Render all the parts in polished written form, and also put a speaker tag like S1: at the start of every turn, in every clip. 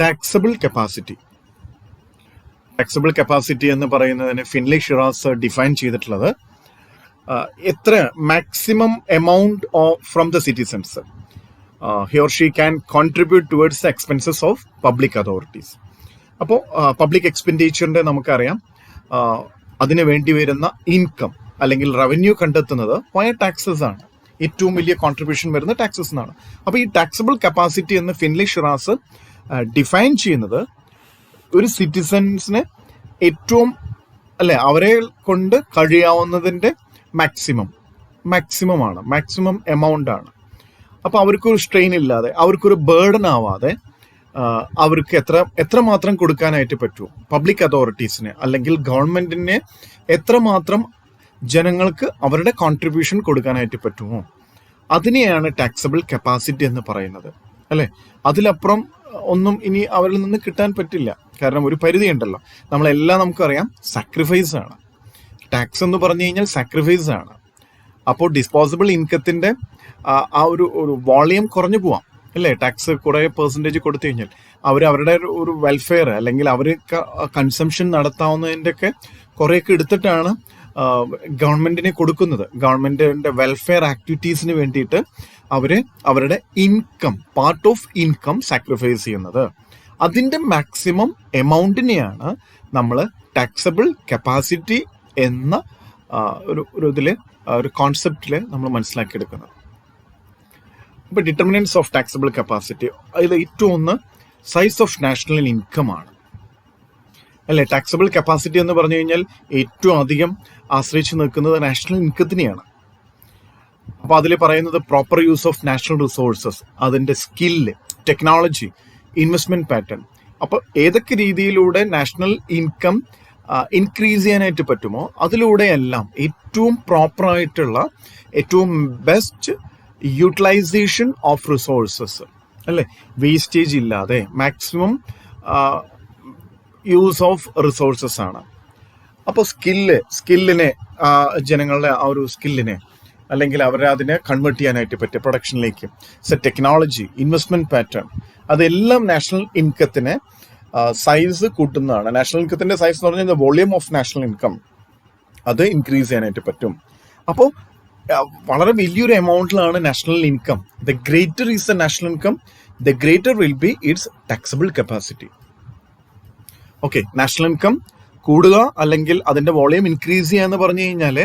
S1: Taxable capacity. Taxable capacity എന്ന് പറയുന്നതിന് Finly Shiraz define ചെയ്തിട്ടുള്ളത് എത്ര maximum amount from the citizens he or she can contribute towards the expenses of public authorities. അപ്പോൾ public എക്സ്പെൻഡിച്ചറിൻ്റെ നമുക്കറിയാം അതിന് വേണ്ടി വരുന്ന ഇൻകം അല്ലെങ്കിൽ റവന്യൂ കണ്ടെത്തുന്നത് വയ ടാക്സസ് ആണ്. ഏറ്റവും വലിയ കോൺട്രിബ്യൂഷൻ വരുന്ന ടാക്സസ് എന്നാണ്. അപ്പോൾ ഈ ടാക്സബിൾ കപ്പാസിറ്റി എന്ന് ഫിൻലി ഷിറാസ് ഡിഫൈൻ ചെയ്യുന്നത് ഒരു സിറ്റിസൺസിന് ഏറ്റവും അവരെ കൊണ്ട് കഴിയാവുന്നതിൻ്റെ മാക്സിമം എമൗണ്ട് ആണ്. അപ്പോൾ അവർക്കൊരു സ്ട്രെയിൻ ഇല്ലാതെ, അവർക്കൊരു ബേർഡൻ ആവാതെ അവർക്ക് എത്രമാത്രം കൊടുക്കാനായിട്ട് പറ്റുമോ പബ്ലിക് അതോറിറ്റീസിന് അല്ലെങ്കിൽ ഗവൺമെന്റിന് എത്രമാത്രം ജനങ്ങൾക്ക് അവരുടെ കോൺട്രിബ്യൂഷൻ കൊടുക്കാനായിട്ട് പറ്റുമോ അതിനെയാണ് ടാക്സബിൾ കപ്പാസിറ്റി എന്ന് പറയുന്നത്, അല്ലേ? അതിലപ്പുറം ഒന്നും ഇനി അവരിൽ നിന്ന് കിട്ടാൻ പറ്റില്ല. കാരണം ഒരു പരിധി ഉണ്ടല്ലോ. നമ്മളെല്ലാം നമുക്കറിയാം സാക്രിഫൈസ് ആണ്. ടാക്സ് എന്ന് പറഞ്ഞു കഴിഞ്ഞാൽ സാക്രിഫൈസ് ആണ്. അപ്പോൾ ഡിസ്പോസിബിൾ ഇൻകത്തിന്റെ ആ ഒരു വോളിയം കുറഞ്ഞു പോവാം, അല്ലേ? ടാക്സ് കുറേ പെർസെൻറ്റേജ് കൊടുത്തു കഴിഞ്ഞാൽ അവരുടെ ഒരു വെൽഫെയർ അല്ലെങ്കിൽ അവർ കൺസംഷൻ നടത്താവുന്നതിൻ്റെ ഒക്കെ കുറേയൊക്കെ എടുത്തിട്ടാണ് ഗവൺമെന്റിനെ കൊടുക്കുന്നത്. ഗവൺമെന്റിന്റെ വെൽഫെയർ ആക്ടിവിറ്റീസിന് വേണ്ടിയിട്ട് അവരുടെ income, part of income sacrifice ചെയ്യുന്നത്. അതിൻ്റെ മാക്സിമം എമൗണ്ടിനെയാണ് നമ്മൾ ടാക്സബിൾ കപ്പാസിറ്റി എന്ന ഒരു കോൺസെപ്റ്റിൽ നമ്മൾ മനസ്സിലാക്കിയെടുക്കുന്നത്. ഇപ്പോൾ ഡിറ്റർമിനൻസ് ഓഫ് ടാക്സബിൾ കപ്പാസിറ്റി, അതിൽ ഏറ്റവും ഒന്ന് സൈസ് ഓഫ് നാഷണൽ ഇൻകം ആണ്, അല്ലേ? ടാക്സബിൾ കപ്പാസിറ്റി എന്ന് പറഞ്ഞു കഴിഞ്ഞാൽ ഏറ്റവും അധികം ആശ്രയിച്ച് നിൽക്കുന്നത് നാഷണൽ ഇൻകത്തിനെയാണ്. അപ്പോൾ അതിൽ പറയുന്നത് proper use of national resources, അതിൻ്റെ സ്കില്ല്, ടെക്നോളജി, ഇൻവെസ്റ്റ്മെന്റ് പാറ്റേൺ. അപ്പോൾ ഏതൊക്കെ രീതിയിലൂടെ നാഷണൽ ഇൻകം ഇൻക്രീസ് ചെയ്യാനായിട്ട് പറ്റുമോ അതിലൂടെയെല്ലാം ഏറ്റവും പ്രോപ്പറായിട്ടുള്ള ഏറ്റവും ബെസ്റ്റ് യൂട്ടിലൈസേഷൻ ഓഫ് റിസോഴ്സസ്, അല്ലേ? വേസ്റ്റേജ് ഇല്ലാതെ മാക്സിമം യൂസ് ഓഫ് റിസോഴ്സസ് ആണ്. അപ്പോൾ സ്കില്ലിനെ ജനങ്ങളുടെ ആ ഒരു സ്കില്ലിനെ അല്ലെങ്കിൽ അവരെ അതിനെ കൺവേർട്ട് ചെയ്യാനായിട്ട് പറ്റിയ പ്രൊഡക്ഷനിലേക്ക് ടെക്നോളജി, ഇൻവെസ്റ്റ്മെന്റ് പാറ്റേൺ, അതെല്ലാം നാഷണൽ ഇൻകത്തിനെ സൈസ് കൂട്ടുന്നതാണ്. നാഷണൽ ഇൻകത്തിന്റെ സൈസ് എന്ന് പറഞ്ഞാൽ വോളിയം ഓഫ് നാഷണൽ ഇൻകം അത് ഇൻക്രീസ് ചെയ്യാനായിട്ട് പറ്റും. അപ്പോൾ വളരെ വലിയൊരു എമൗണ്ടിലാണ് നാഷണൽ income. The greater is the national income, the greater will be its taxable capacity. Okay, national income കൂടുക അല്ലെങ്കിൽ അതിന്റെ വോളിയം ഇൻക്രീസ് ചെയ്യുക എന്ന് പറഞ്ഞു കഴിഞ്ഞാൽ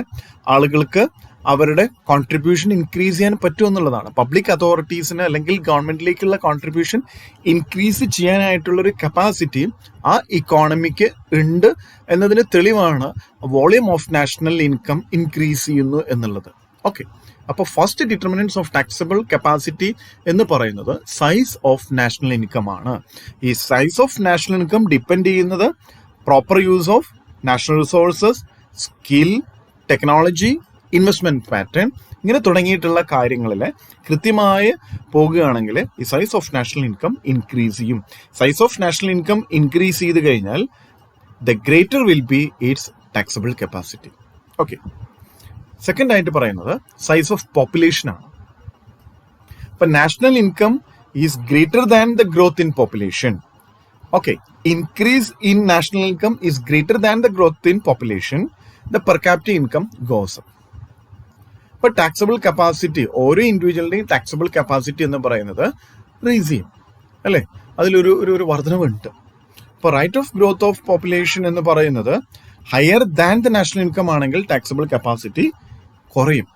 S1: ആളുകൾക്ക് അവരുടെ കോൺട്രിബ്യൂഷൻ ഇൻക്രീസ് ചെയ്യാൻ പറ്റും എന്നുള്ളതാണ്. പബ്ലിക് അതോറിറ്റീസിന് അല്ലെങ്കിൽ ഗവൺമെന്റിലേക്കുള്ള കോൺട്രിബ്യൂഷൻ ഇൻക്രീസ് ചെയ്യാനായിട്ടുള്ളൊരു കപ്പാസിറ്റി ആ ഇക്കോണമിക്ക് ഉണ്ട് എന്നതിന് തെളിവാണ് volume of national income increase ചെയ്യുന്നു എന്നുള്ളത്. ഓക്കെ, അപ്പോൾ first determinants of taxable capacity എന്ന് പറയുന്നത് സൈസ് ഓഫ് നാഷണൽ ഇൻകം ആണ്. ഈ size of national income depend ചെയ്യുന്നത് proper use of national resources, skill, technology, investment pattern, ഇങ്ങനെ തുടങ്ങിയിട്ടുള്ള കാര്യങ്ങളിൽ കൃത്യമായി പോകുകയാണെങ്കിൽ ഈ size of national income increase ചെയ്യും. Size of national income increase ചെയ്ത് കഴിഞ്ഞാൽ the greater will be its taxable capacity. Okay, second ആയിട്ട് പറയുന്നത് സൈസ് ഓഫ് പോപ്പുലേഷൻ ആണ്. ഇപ്പൊ national income is greater than the growth in population. Okay, increase in national income is greater than the growth in population, the per ക്യാപിറ്റ income goes up. ഇപ്പൊ taxable capacity, ഓരോ ഇൻഡിവിജ്വലിന്റെയും taxable capacity എന്ന് പറയുന്നത് raise ചെയ്യും, അല്ലേ? അതിലൊരു വർധനവുണ്ട്. ഇപ്പൊ rate of growth of population എന്ന് പറയുന്നത് higher than the national income ആണെങ്കിൽ ടാക്സബിൾ കപ്പാസിറ്റി കുറയും.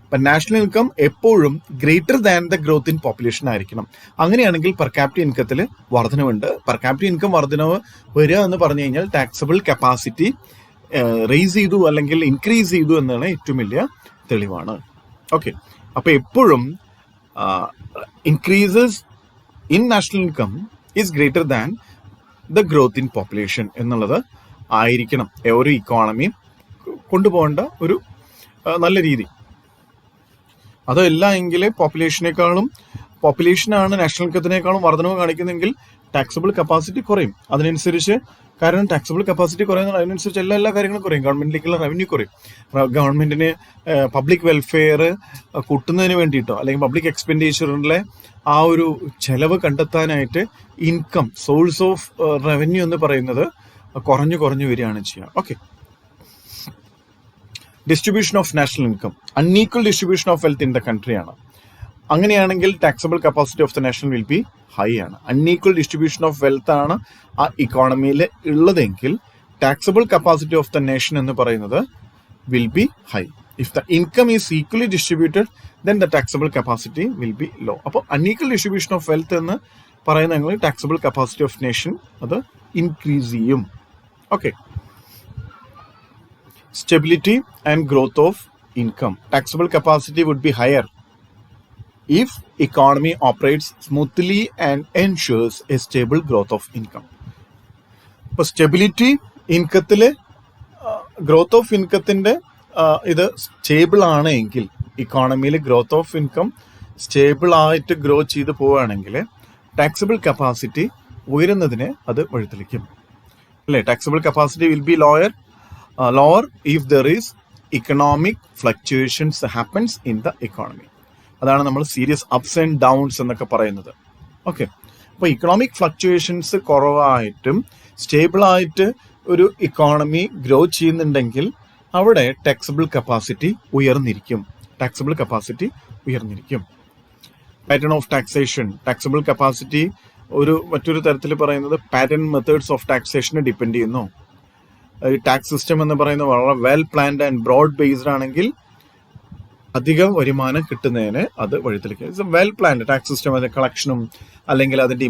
S1: ഇപ്പൊ നാഷണൽ ഇൻകം എപ്പോഴും greater than the growth in population ആയിരിക്കണം. അങ്ങനെയാണെങ്കിൽ പെർ ക്യാപിറ്റ ഇൻകത്തിൽ വർധനവുണ്ട്. പെർ ക്യാപിറ്റ ഇൻകം വർധനവ് വരിക എന്ന് പറഞ്ഞു കഴിഞ്ഞാൽ ടാക്സബിൾ കപ്പാസിറ്റി റേസ് ചെയ്തു അല്ലെങ്കിൽ ഇൻക്രീസ് ചെയ്തു എന്നാണ് ഏറ്റവും വലിയ തെളിവാണ്. ഓക്കെ, അപ്പൊ എപ്പോഴും increases in national income is greater than the growth in population എന്നുള്ളത് ആയിരിക്കണം ഒരു ഇക്കോണമി കൊണ്ടുപോകേണ്ട ഒരു നല്ല രീതി. അതല്ല എങ്കിൽ പോപ്പുലേഷനാണ് നാഷണൽ ഇൻകത്തിനേക്കാളും വർധനവ് കാണിക്കുന്നെങ്കിൽ ടാക്സബിൾ കപ്പാസിറ്റി കുറയും. അതിനനുസരിച്ച്, കാരണം ടാക്സബിൾ കപ്പാസിറ്റി കുറയുന്നത് അതിനനുസരിച്ച് എല്ലാ കാര്യങ്ങളും കുറയും. ഗവൺമെന്റിലേക്കുള്ള റവന്യൂ കുറയും. ഗവൺമെന്റിന് പബ്ലിക് വെൽഫെയർ കൂട്ടുന്നതിന് വേണ്ടിയിട്ടോ അല്ലെങ്കിൽ പബ്ലിക് എക്സ്പെൻഡിച്ചറിലെ ആ ഒരു ചെലവ് കണ്ടെത്താനായിട്ട് ഇൻകം, സോഴ്സ് ഓഫ് റവന്യൂ എന്ന് പറയുന്നത് കുറഞ്ഞു വരികയാണ് ചെയ്യുക. Okay, distribution of national income, unequal distribution of wealth in the country ആണ്. അങ്ങനെയാണെങ്കിൽ taxable capacity of the nation will be high ആണ്. അൺഈക്വൽ ഡിസ്ട്രിബ്യൂഷൻ ഓഫ് വെൽത്ത് ആണ് ആ ഇക്കോണമിയിൽ ഉള്ളതെങ്കിൽ taxable capacity of the nation എന്ന് പറയുന്നത് will be high. If the income is equally distributed then the taxable capacity will be low. അപ്പോൾ unequal distribution of wealth എന്ന് പറയുന്നെങ്കിൽ ടാക്സബിൾ കപ്പാസിറ്റി ഓഫ് നേഷൻ അത് ഇൻക്രീസ് ചെയ്യും. Okay, stability and growth of income. Taxable capacity would be higher if economy operates smoothly and ensures a stable growth of income. അപ്പോൾ stability ഇൻകത്തിലെ growth of ഇൻകത്തിൻ്റെ ഇത് stable ആണ് എങ്കിൽ, ഇക്കോണമിയിൽ growth of income stable ആയിട്ട് grow ചെയ്ത് പോവുകയാണെങ്കിൽ taxable capacity ഉയരുന്നതിനെ അത് വഴിതെളിക്കും അല്ലേ. Taxable capacity will B lower if there is economic fluctuations happens in the economy. അതാണ് നമ്മൾ സീരിയസ് അപ്സ് ആൻഡ് ഡൗൺസ് എന്നൊക്കെ പറയുന്നത്. ഓക്കെ, അപ്പോൾ ഇക്കണോമിക് ഫ്ലക്ച്വേഷൻസ് കുറവായിട്ടും സ്റ്റേബിളായിട്ട് ഒരു ഇക്കോണമി ഗ്രോ ചെയ്യുന്നുണ്ടെങ്കിൽ അവിടെ ടാക്സബിൾ കപ്പാസിറ്റി ഉയർന്നിരിക്കും. പാറ്റേൺ ഓഫ് ടാക്സേഷൻ, ടാക്സബിൾ കപ്പാസിറ്റി മറ്റൊരു തരത്തിൽ പറയുന്നത് പാറ്റേൺ മെത്തേഡ്സ് ഓഫ് ടാക്സേഷനെ ഡിപ്പെൻഡ് ചെയ്യുന്നു. ടാക്സ് സിസ്റ്റം എന്ന് പറയുന്നത് വളരെ well planned and broad based ആണെങ്കിൽ അധികം വരുമാനം കിട്ടുന്നതിന് അത് വഴിതെളിക്കും. It's a well planned tax system, അതിന്റെ കളക്ഷനും അല്ലെങ്കിൽ അതിന്റെ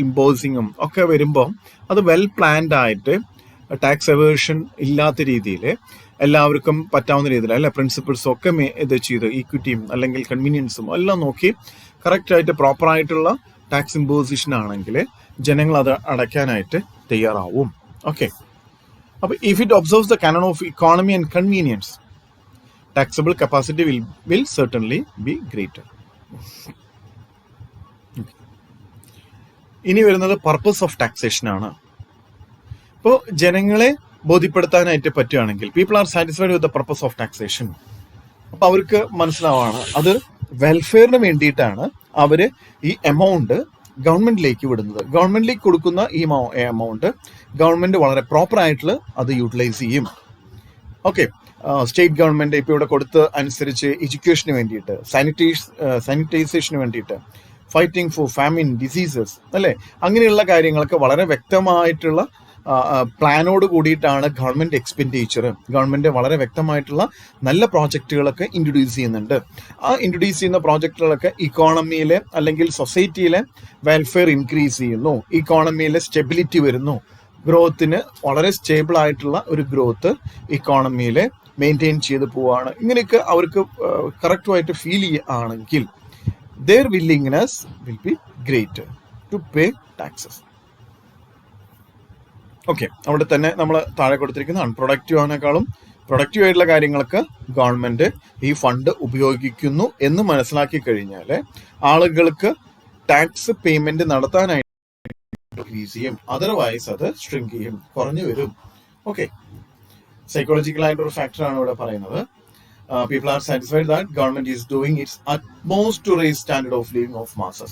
S1: ഇമ്പോസിങ്ങും ഒക്കെ വരുമ്പോൾ അത് വെൽ പ്ലാൻഡ് ആയിട്ട് ടാക്സ് എവേർഷൻ ഇല്ലാത്ത രീതിയിൽ എല്ലാവർക്കും പറ്റാവുന്ന രീതിയിൽ അല്ലെ പ്രിൻസിപ്പിൾസും ഒക്കെ ഇത് ചെയ്ത് ഈക്വിറ്റിയും അല്ലെങ്കിൽ കൺവീനിയൻസും എല്ലാം നോക്കി കറക്റ്റായിട്ട് പ്രോപ്പറായിട്ടുള്ള ടാക്സ് ഇമ്പോസിഷൻ ആണെങ്കിൽ ജനങ്ങൾ അത് അടയ്ക്കാനായിട്ട് തയ്യാറാവും. ഓക്കെ, അപ്പോൾ if it observes the canon of economy and convenience, taxable capacity will certainly be greater. ഇനി വരുന്നത് പർപ്പസ് ഓഫ് ടാക്സേഷൻ ആണ്. ഇപ്പോൾ ജനങ്ങളെ ബോധ്യപ്പെടുത്താനായിട്ട് പറ്റുകയാണെങ്കിൽ people are satisfied with the purpose of taxation, അപ്പോൾ അവർക്ക് മനസ്സിലാവാണ് അത് വെൽഫെയറിന് വേണ്ടിയിട്ടാണ് അവർ ഈ എമൗണ്ട് ഗവൺമെന്റിലേക്ക് വിടുന്നത്. ഗവൺമെന്റിലേക്ക് കൊടുക്കുന്ന ഈ എമൗണ്ട് ഗവൺമെന്റ് വളരെ പ്രോപ്പർ ആയിട്ട് അത് യൂട്ടിലൈസ് ചെയ്യും. ഓക്കെ, സ്റ്റേറ്റ് ഗവൺമെന്റ് ഇപ്പോൾ ഇവിടെ കൊടുത്ത അനുസരിച്ച് എഡ്യൂക്കേഷന് വേണ്ടിയിട്ട്, സാനിറ്റൈസേഷന് വേണ്ടിയിട്ട്, ഫൈറ്റിംഗ് ഫോർ ഫാമിൻ, ഡിസീസസ് അല്ലേ, അങ്ങനെയുള്ള കാര്യങ്ങൾക്ക് വളരെ വ്യക്തമായിട്ടുള്ള പ്ലാനോട് കൂടിയിട്ടാണ് ഗവൺമെന്റ് എക്സ്പെൻഡിച്ചർ. ഗവൺമെന്റ് വളരെ വ്യക്തമായിട്ടുള്ള നല്ല പ്രോജക്റ്റുകളൊക്കെ ഇൻട്രൊഡ്യൂസ് ചെയ്യുന്നുണ്ട്. ആ ഇൻട്രൊഡ്യൂസ് ചെയ്യുന്ന പ്രോജക്റ്റുകളൊക്കെ ഇക്കോണമിയിലെ അല്ലെങ്കിൽ സൊസൈറ്റിയിലെ വെൽഫെയർ ഇൻക്രീസ് ചെയ്യുന്നു, ഇക്കോണമിയിലെ സ്റ്റെബിലിറ്റി വരുന്നു, ഗ്രോത്തിന് വളരെ സ്റ്റേബിൾ ആയിട്ടുള്ള ഒരു ഗ്രോത്ത് ഇക്കോണമിയിൽ മെയിൻറ്റെയിൻ ചെയ്ത് പോവാണ്. ഇങ്ങനെയൊക്കെ അവർക്ക് കറക്റ്റുമായിട്ട് ഫീൽ ചെയ്യുകയാണെങ്കിൽ their willingness will be greater to pay taxes. Okay, അവിടെ തന്നെ നമ്മൾ താഴെ കൊടുത്തിരിക്കുന്ന അൺപ്രൊഡക്റ്റീവ് ആനേക്കാളും പ്രൊഡക്റ്റീവ് ആയിട്ടുള്ള കാര്യങ്ങൾക്ക് ഗവൺമെന്റ് ഈ ഫണ്ട് ഉപയോഗിക്കുന്നു എന്ന് മനസ്സിലാക്കി കഴിഞ്ഞാൽ ആളുകൾക്ക് ടാക്സ് പേയ്മെന്റ് നടത്താനായിട്ട് ഇൻക്രീസ് ചെയ്യും, അതർവൈസ് അത് ഷ്രിങ്ക് ചെയ്യും, കുറഞ്ഞു വരും. ഓക്കെ, സൈക്കോളജിക്കൽ ആയിട്ടൊരു ഫാക്ടറാണ് ഇവിടെ പറയുന്നത്. People are satisfied that government is doing its utmost to raise standard of living of masses.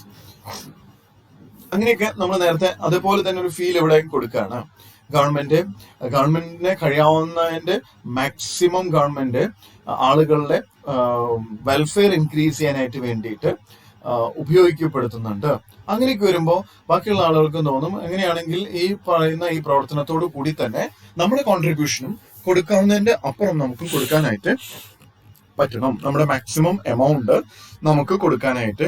S1: അങ്ങനെയൊക്കെ നമ്മൾ നേരത്തെ അതേപോലെ തന്നെ ഒരു ഫീൽ ഇവിടെ കൊടുക്കുകയാണ്. ഗവൺമെന്റിനെ കഴിയാവുന്നതിന്റെ മാക്സിമം ഗവൺമെന്റ് ആളുകളുടെ വെൽഫെയർ ഇൻക്രീസ് ചെയ്യാനായിട്ട് വേണ്ടിയിട്ട് ഉപയോഗിക്കപ്പെടുത്തുന്നുണ്ട്. അങ്ങനെയൊക്കെ വരുമ്പോൾ ബാക്കിയുള്ള ആളുകൾക്ക് തോന്നും എങ്ങനെയാണെങ്കിൽ ഈ പറയുന്ന ഈ പ്രവർത്തനത്തോടു കൂടി തന്നെ നമ്മുടെ കോൺട്രിബ്യൂഷനും കൊടുക്കാവുന്നതിന്റെ അപ്പുറം നമുക്കും കൊടുക്കാനായിട്ട് പറ്റണം. നമ്മുടെ മാക്സിമം എമൗണ്ട് നമുക്ക് കൊടുക്കാനായിട്ട്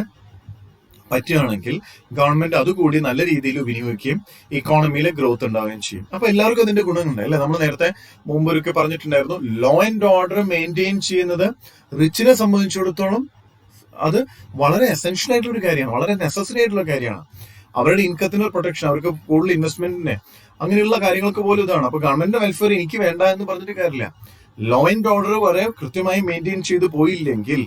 S1: പറ്റുകയാണെങ്കിൽ ഗവൺമെന്റ് അതുകൂടി നല്ല രീതിയിൽ വിനിയോഗിക്കുകയും ഇക്കോണമിയിലെ ഗ്രോത്ത് ഉണ്ടാവുകയും ചെയ്യും. അപ്പൊ എല്ലാവർക്കും അതിന്റെ ഗുണങ്ങളുണ്ട് അല്ലെ. നമ്മൾ നേരത്തെ മുമ്പൊക്കെ പറഞ്ഞിട്ടുണ്ടായിരുന്നു, ലോ ആൻഡ് ഓർഡർ മെയിൻറ്റെയിൻ ചെയ്യുന്നത് റിച്ചിനെ സംബന്ധിച്ചിടത്തോളം അത് വളരെ എസെൻഷ്യൽ ആയിട്ടുള്ള ഒരു കാര്യമാണ്, വളരെ നെസസറി ആയിട്ടുള്ള കാര്യമാണ്. അവരുടെ ഇൻകത്തിന് ഒരു പ്രൊട്ടക്ഷൻ, അവർക്ക് കൂടുതൽ ഇൻവെസ്റ്റ്മെന്റിന് അങ്ങനെയുള്ള കാര്യങ്ങൾക്ക് പോലും ഇതാണ്. അപ്പൊ ഗവൺമെന്റിന്റെ വെൽഫെയർ എനിക്ക് വേണ്ട എന്ന് പറഞ്ഞിട്ട് കാര്യമില്ല. ലോ ആൻഡ് ഓർഡർ വരെ കൃത്യമായി മെയിൻറ്റെയിൻ ചെയ്ത് പോയില്ലെങ്കിൽ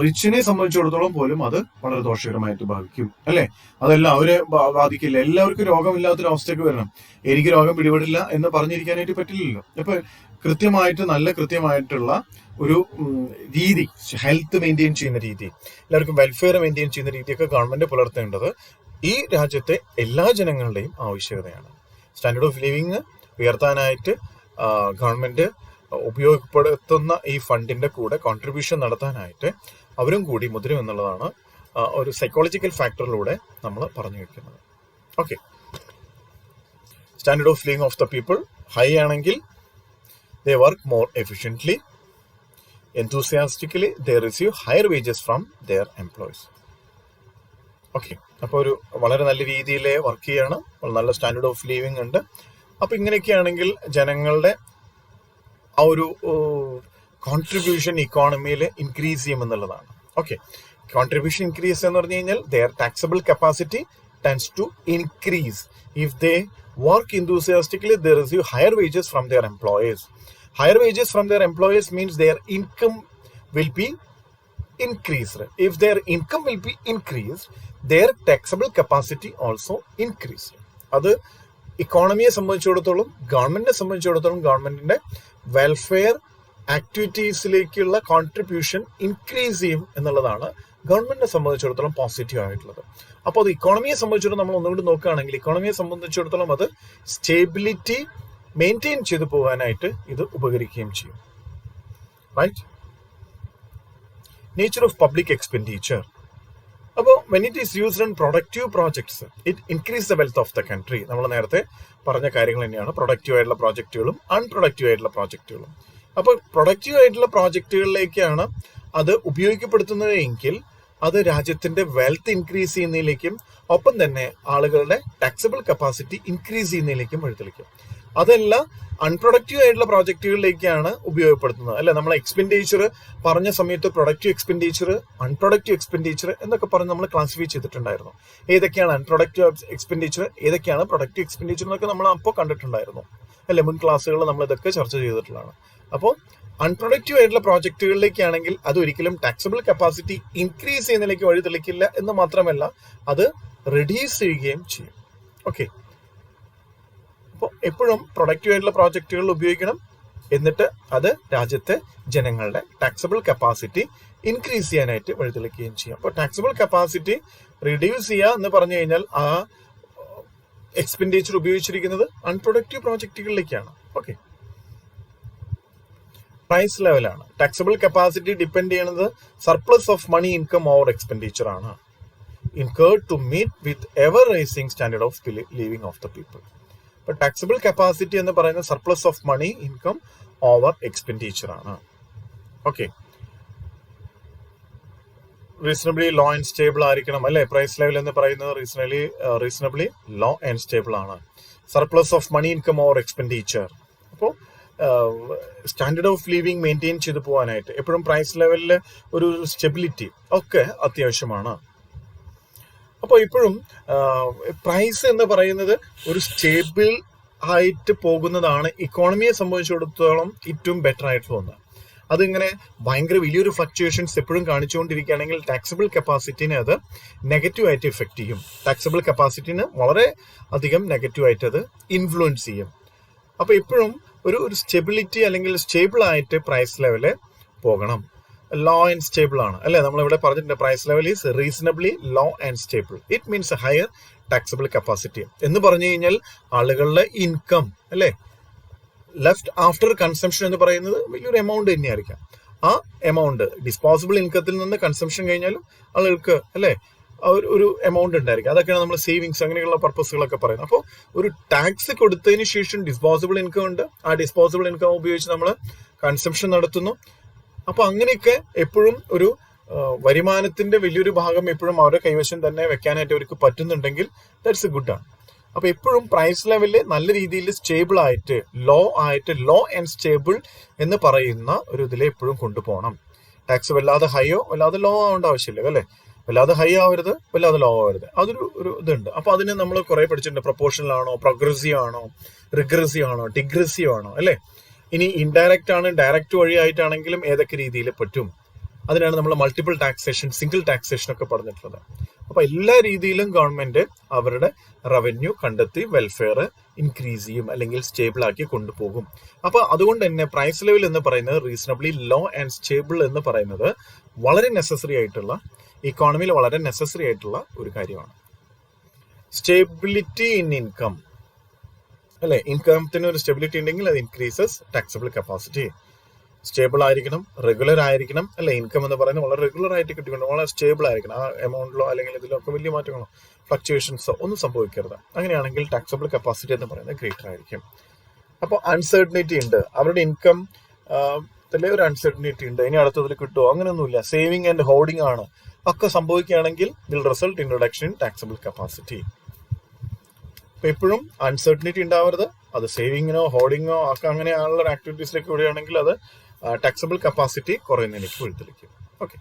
S1: റിച്ചിനെ സംബന്ധിച്ചിടത്തോളം പോലും അത് വളരെ ദോഷകരമായിട്ട് ബാധിക്കും, അല്ലെ? അതെല്ലാം അവരെ ബാധിക്കില്ല. എല്ലാവർക്കും രോഗമില്ലാത്തൊരു അവസ്ഥയ്ക്ക് വരണം. എനിക്ക് രോഗം പിടിപെടില്ല എന്ന് പറഞ്ഞിരിക്കാനായിട്ട് പറ്റില്ലല്ലോ. അപ്പൊ കൃത്യമായിട്ടുള്ള ഒരു രീതി, ഹെൽത്ത് മെയിൻറ്റെയിൻ ചെയ്യുന്ന രീതി, എല്ലാവർക്കും വെൽഫെയർ മെയിൻറ്റെയിൻ ചെയ്യുന്ന രീതിയൊക്കെ ഗവൺമെന്റ് പുലർത്തേണ്ടത് ഈ രാജ്യത്തെ എല്ലാ ജനങ്ങളുടെയും ആവശ്യകതയാണ്. സ്റ്റാൻഡേർഡ് ഓഫ് ലിവിങ് ഉയർത്താനായിട്ട് ഗവൺമെന്റ് ഉപയോഗപ്പെടുത്തുന്ന ഈ ഫണ്ടിന്റെ കൂടെ കോൺട്രിബ്യൂഷൻ നടത്താനായിട്ട് അവരും കൂടി മുതിരും എന്നുള്ളതാണ് ഒരു സൈക്കോളജിക്കൽ ഫാക്ടറിലൂടെ നമ്മൾ പറഞ്ഞു വെക്കുന്നത്. Okay, standard of living of the people high ആണെങ്കിൽ they work more efficiently, enthusiastically, they receive higher wages from their employees. Okay, അപ്പോൾ ഒരു വളരെ നല്ല രീതിയിൽ വർക്ക് ചെയ്യാണ്, നല്ല സ്റ്റാൻഡേർഡ് ഓഫ് ലിവിങ് ഉണ്ട്. അപ്പോൾ ഇങ്ങനെയൊക്കെയാണെങ്കിൽ ജനങ്ങളുടെ ആ ഒരു കോൺട്രിബ്യൂഷൻ ഇക്കോണമിയിൽ ഇൻക്രീസ് ചെയ്യുമെന്നുള്ളതാണ്. ഓക്കെ, കോൺട്രിബ്യൂഷൻ ഇൻക്രീസ് എന്ന് പറഞ്ഞു കഴിഞ്ഞാൽ their taxable capacity tends to increase. If they work enthusiastically, they receive higher wages from their employees. Higher wages from their employees means their income will be increased. If their income will be increased, their taxable capacity also increased. അത് ഇക്കോണമിയെ സംബന്ധിച്ചിടത്തോളം, ഗവൺമെന്റിനെ സംബന്ധിച്ചിടത്തോളം ഗവൺമെന്റിന്റെ welfare ആക്ടിവിറ്റീസിലേക്കുള്ള contribution increase ചെയ്യും എന്നുള്ളതാണ് ഗവൺമെന്റിനെ സംബന്ധിച്ചിടത്തോളം positive ആയിട്ടുള്ളത്. അപ്പോൾ അത് ഇക്കോണമിയെ സംബന്ധിച്ചിടത്തോളം നമ്മൾ ഒന്നുകൂടി നോക്കുകയാണെങ്കിൽ ഇക്കോണമിയെ സംബന്ധിച്ചിടത്തോളം അത് സ്റ്റേബിലിറ്റി മെയിൻറ്റെയിൻ ചെയ്തു പോകാനായിട്ട് ഇത് ഉപകരിക്കുകയും ചെയ്യും. Right? Nature of public expenditure. അപ്പോൾ when it is used in productive projects it increase the wealth of the country. നമ്മൾ നേരത്തെ പറഞ്ഞ കാര്യങ്ങൾ തന്നെയാണ് പ്രൊഡക്റ്റീവ് ആയിട്ടുള്ള പ്രോജക്റ്റുകളും അൺപ്രൊഡക്റ്റീവ് ആയിട്ടുള്ള പ്രോജക്റ്റുകളും. അപ്പോൾ പ്രൊഡക്റ്റീവ് ആയിട്ടുള്ള പ്രോജക്റ്റുകളിലേക്കാണ് അത് ഉപയോഗിക്കപ്പെടുത്തുന്നത് എങ്കിൽ അത് രാജ്യത്തിന്റെ വെൽത്ത് ഇൻക്രീസ് ചെയ്യുന്നതിലേക്കും ഒപ്പം തന്നെ ആളുകളുടെ ടാക്സബിൾ കപ്പാസിറ്റി ഇൻക്രീസ് ചെയ്യുന്നതിലേക്കും വഴിതെളിക്കും. അതല്ല അൺപ്രൊഡക്റ്റീവ് ആയിട്ടുള്ള പ്രോജക്റ്റുകളിലേക്കാണ് ഉപയോഗപ്പെടുത്തുന്നത്, അല്ലെ? നമ്മൾ എക്സ്പെൻഡിച്ചർ പറഞ്ഞ സമയത്ത് പ്രൊഡക്റ്റീവ് എക്സ്പെൻഡിച്ചർ, അൺപ്രൊഡക്റ്റീവ് എക്സ്പെൻഡിച്ചർ എന്നൊക്കെ പറഞ്ഞ് നമ്മൾ ക്ലാസിഫൈ ചെയ്തിട്ടുണ്ടായിരുന്നു. ഏതൊക്കെയാണ് അൺപ്രൊഡക്റ്റീവ് എക്സ്പെൻഡിച്ചർ, ഏതൊക്കെയാണ് പ്രൊഡക്റ്റീവ് എക്സ്പെൻഡിച്ചർ എന്നൊക്കെ നമ്മൾ അപ്പോൾ കണ്ടിട്ടുണ്ടായിരുന്നു, അല്ലെ? മുൻ ക്ലാസ്സുകളിൽ നമ്മൾ ഇതൊക്കെ ചർച്ച ചെയ്തിട്ടുള്ളതാണ്. അപ്പോൾ അൺപ്രൊഡക്റ്റീവ് ആയിട്ടുള്ള പ്രോജക്റ്റുകളിലേക്കാണെങ്കിൽ അത് ഒരിക്കലും ടാക്സബിൾ കപ്പാസിറ്റി ഇൻക്രീസ് ചെയ്യുന്നതിലേക്ക് വഴി തെളിക്കില്ല എന്ന് മാത്രമല്ല അത് റെഡ്യൂസ് ചെയ്യുകയും ചെയ്യും. ഓക്കെ, അപ്പോൾ എപ്പോഴും പ്രൊഡക്റ്റീവ് ആയിട്ടുള്ള പ്രോജക്റ്റുകൾ ഉപയോഗിക്കണം, എന്നിട്ട് അത് രാജ്യത്തെ ജനങ്ങളുടെ ടാക്സബിൾ കപ്പാസിറ്റി ഇൻക്രീസ് ചെയ്യാനായിട്ട് വഴിതെളിക്കുകയും ചെയ്യും. അപ്പോൾ ടാക്സബിൾ കപ്പാസിറ്റി റിഡ്യൂസ് ചെയ്യുക എന്ന് പറഞ്ഞു കഴിഞ്ഞാൽ ആ എക്സ്പെൻഡിച്ചർ ഉപയോഗിച്ചിരിക്കുന്നത് അൺപ്രൊഡക്റ്റീവ് പ്രോജക്റ്റുകളിലേക്കാണ്. ഓക്കെ, പ്രൈസ് ലെവലാണ്. ടാക്സബിൾ കപ്പാസിറ്റി ഡിപ്പെൻഡ് ചെയ്യുന്നത് surplus of money income over expenditure ആണ്, incurred to meet with ever rising standard of living of the people. ഇപ്പൊ ടാക്സബിൾ കപ്പാസിറ്റി എന്ന് പറയുന്നത് surplus of money income over expenditure ആണ്. Okay, reasonably low and stable ആയിരിക്കണം, അല്ലെ? Price level എന്ന് പറയുന്നത് reasonably low and stable ആണ്. Surplus of money income over expenditure. അപ്പോൾ സ്റ്റാൻഡേർഡ് ഓഫ് ലിവിങ് മെയിൻറ്റെയിൻ ചെയ്തു പോകാനായിട്ട് എപ്പോഴും പ്രൈസ് ലെവലിൽ ഒരു സ്റ്റെബിലിറ്റി ഒക്കെ അത്യാവശ്യമാണ്. അപ്പോൾ ഇപ്പോഴും പ്രൈസ് എന്ന് പറയുന്നത് ഒരു സ്റ്റേബിൾ ആയിട്ട് പോകുന്നതാണ് ഇക്കോണമിയെ സംബന്ധിച്ചിടത്തോളം ഏറ്റവും ബെറ്റർ ആയിട്ട് തോന്നുന്നത്. അതിങ്ങനെ ഭയങ്കര വലിയൊരു ഫ്ലക്ച്വേഷൻസ് എപ്പോഴും കാണിച്ചുകൊണ്ടിരിക്കുകയാണെങ്കിൽ ടാക്സബിൾ കപ്പാസിറ്റിനെ അത് നെഗറ്റീവായിട്ട് എഫക്റ്റ് ചെയ്യും. ടാക്സബിൾ കപ്പാസിറ്റിന് വളരെ അധികം നെഗറ്റീവായിട്ട് അത് ഇൻഫ്ലുവൻസ് ചെയ്യും. അപ്പോൾ എപ്പോഴും ഒരു സ്റ്റെബിലിറ്റി അല്ലെങ്കിൽ സ്റ്റേബിൾ ആയിട്ട് പ്രൈസ് ലെവല് പോകണം. ലോ ആൻഡ് സ്റ്റേബിൾ ആണ്, അല്ലെ? നമ്മളിവിടെ പറഞ്ഞിട്ടുണ്ട് price level is reasonably low and stable. It means higher taxable capacity എന്ന് പറഞ്ഞു കഴിഞ്ഞാൽ ആളുകളുടെ ഇൻകം, അല്ലെ, ലെഫ്റ്റ് ആഫ്റ്റർ കൺസംഷൻ എന്ന് പറയുന്നത് വലിയൊരു എമൗണ്ട് തന്നെയായിരിക്കാം. ആ എമൗണ്ട് ഡിസ്പോസിബിൾ ഇൻകത്തിൽ നിന്ന് കൺസംഷൻ കഴിഞ്ഞാലും ആളുകൾക്ക്, അല്ലെ, ഒരു എമൗണ്ട് ഉണ്ടായിരിക്കും. അതൊക്കെയാണ് നമ്മൾ സേവിങ്സ് അങ്ങനെയുള്ള പർപ്പസുകളൊക്കെ പറയുന്നത്. അപ്പോൾ ഒരു ടാക്സ് കൊടുത്തതിന് ശേഷം ഡിസ്പോസിബിൾ ഇൻകം ഉണ്ട്, ആ ഡിസ്പോസിബിൾ ഇൻകം ഉപയോഗിച്ച് നമ്മൾ കൺസംഷൻ നടത്തുന്നു. അപ്പൊ അങ്ങനെയൊക്കെ എപ്പോഴും ഒരു വരുമാനത്തിന്റെ വലിയൊരു ഭാഗം എപ്പോഴും അവരുടെ കൈവശം തന്നെ വെക്കാനായിട്ട് അവർക്ക് പറ്റുന്നുണ്ടെങ്കിൽ ദാറ്റ്സ് എ ഗുഡ് ആണ്. അപ്പൊ എപ്പോഴും പ്രൈസ് ലെവലിൽ നല്ല രീതിയിൽ സ്റ്റേബിൾ ആയിട്ട് ലോ ആൻഡ് സ്റ്റേബിൾ എന്ന് പറയുന്ന ഒരു ഇതിലെ എപ്പോഴും കൊണ്ടുപോകണം. ടാക്സ് വല്ലാതെ ഹൈയോ വല്ലാതെ ലോ ആവേണ്ട ആവശ്യമില്ല, അല്ലെ? വല്ലാതെ ഹൈ ആവരുത്, വല്ലാതെ ലോ ആവരുത്, അതൊരു ഇതുണ്ട്. അപ്പൊ അതിന് നമ്മൾ കുറെ പഠിച്ചിട്ടുണ്ട്. പ്രൊപ്പോർഷണൽ ആണോ, പ്രോഗ്രസീവ് ആണോ, റിഗ്രസീവ് ആണോ, ഡിഗ്രസീവ് ആണോ, അല്ലെ? ഇനി ഇൻഡയറക്റ്റ് ആണ്, ഡയറക്റ്റ് വഴിയായിട്ടാണെങ്കിലും ഏതൊക്കെ രീതിയിൽ പറ്റും, അതിനാണ് നമ്മൾ മൾട്ടിപ്പിൾ ടാക്സേഷൻ, സിംഗിൾ ടാക്സേഷൻ ഒക്കെ പറഞ്ഞിട്ടുള്ളത്. അപ്പൊ എല്ലാ രീതിയിലും ഗവൺമെന്റ് അവരുടെ റവന്യൂ കണ്ടെത്തി വെൽഫെയർ ഇൻക്രീസ് ചെയ്യും അല്ലെങ്കിൽ സ്റ്റേബിൾ ആക്കി കൊണ്ടുപോകും. അപ്പൊ അതുകൊണ്ട് തന്നെ പ്രൈസ് ലെവൽ എന്ന് പറയുന്നത് റീസണബിളി ലോ ആൻഡ് സ്റ്റേബിൾ എന്ന് പറയുന്നത് വളരെ നെസസറി ആയിട്ടുള്ള, ഇക്കോണമിയിൽ വളരെ നെസസറി ആയിട്ടുള്ള ഒരു കാര്യമാണ്. സ്റ്റെബിലിറ്റി ഇൻ ഇൻകം അല്ലെ, ഇൻകത്തിന് ഒരു സ്റ്റെബിലിറ്റി ഉണ്ടെങ്കിൽ അത് ഇൻക്രീസസ് ടാക്സബിൾ കപ്പാസിറ്റി. സ്റ്റേബിൾ ആയിരിക്കണം, റെഗുലർ ആയിരിക്കണം അല്ലെ. ഇൻകം എന്ന് പറയുന്നത് വളരെ റെഗുലർ ആയിട്ട് കിട്ടിക്കൊണ്ട് വളരെ സ്റ്റേബിൾ ആയിരിക്കണം. ആ എമൗണ്ടിലോ അല്ലെങ്കിൽ ഇതിലൊക്കെ വലിയ മാറ്റങ്ങളോ ഫ്ലക്ച്വേഷൻസോ ഒന്നും സംഭവിക്കരുത്. അങ്ങനെയാണെങ്കിൽ ടാക്സബിൾ കപ്പാസിറ്റി എന്ന് പറയുന്നത് ഗ്രേറ്റർ ആയിരിക്കും. അപ്പോൾ അൺസർട്ടനിറ്റി ഉണ്ട്, അവരുടെ ഇൻകം ഒരു അൺസർട്ടനിറ്റി ഉണ്ട്, ഇനി അടുത്തതിൽ കിട്ടുമോ അങ്ങനെയൊന്നുമില്ല. സേവിങ് ആൻഡ് ഹോൾഡിംഗ് ആണ് ഒക്കെ സംഭവിക്കുകയാണെങ്കിൽ will result in reduction in taxable capacity. അപ്പൊ എപ്പോഴും അൺസർട്ടനിറ്റി ഉണ്ടാവരുത്. അത് സേവിങ്ങിനോ ഹോൾഡിങ്ങോ ഒക്കെ അങ്ങനെയുള്ള ആക്ടിവിറ്റീസിലേക്ക് വിടുകയാണെങ്കിൽ അത് ടാക്സബിൾ കപ്പാസിറ്റി കുറയുന്നതിലേക്ക് വഴിതെളിക്കും. Okay,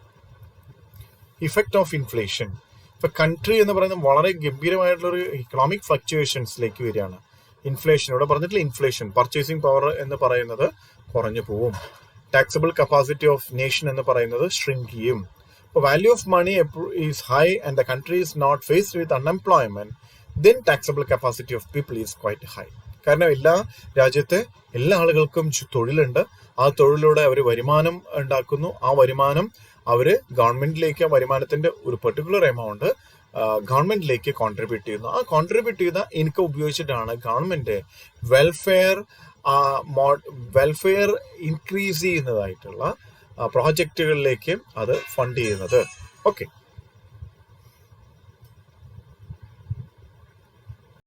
S1: effect of inflation. ഇപ്പൊ കൺട്രി എന്ന് പറയുന്നത് വളരെ ഗംഭീരമായിട്ടുള്ള ഒരു ഇക്കണോമിക് ഫ്ലക്ച്വേഷൻസിലേക്ക് വരികയാണ്. ഇൻഫ്ലേഷൻ ഇവിടെ പറഞ്ഞിട്ടില്ല, ഇൻഫ്ലേഷൻ പർച്ചേസിംഗ് പവർ എന്ന് പറയുന്നത് കുറഞ്ഞു പോവും. ടാക്സബിൾ കപ്പാസിറ്റി ഓഫ് നേഷൻ എന്ന് പറയുന്നത് ഷ്രിങ്ക് ചെയ്യും. ഇപ്പോൾ value of money is high and the country is not faced with unemployment, then taxable capacity of people is quite high. കാരണം എല്ലാ രാജ്യത്തെ എല്ലാ ആളുകൾക്കും തൊഴിലുണ്ട്. ആ തൊഴിലിലൂടെ അവർ വരുമാനം ഉണ്ടാക്കുന്നു. ആ വരുമാനം അവര് ഗവൺമെന്റിലേക്ക്, വരുമാനത്തിന്റെ ഒരു പെർട്ടിക്കുലർ എമൗണ്ട് ഗവൺമെന്റിലേക്ക് കോൺട്രിബ്യൂട്ട് ചെയ്യുന്നു. ആ കോൺട്രിബ്യൂട്ട് ചെയ്ത ഇൻകം ഉപയോഗിച്ചിട്ടാണ് ഗവൺമെന്റ് വെൽഫെയർ ഇൻക്രീസ് ചെയ്യുന്നതായിട്ടുള്ള പ്രോജക്റ്റുകളിലേക്ക് അത് ഫണ്ട് ചെയ്യുന്നത്. ഓക്കെ.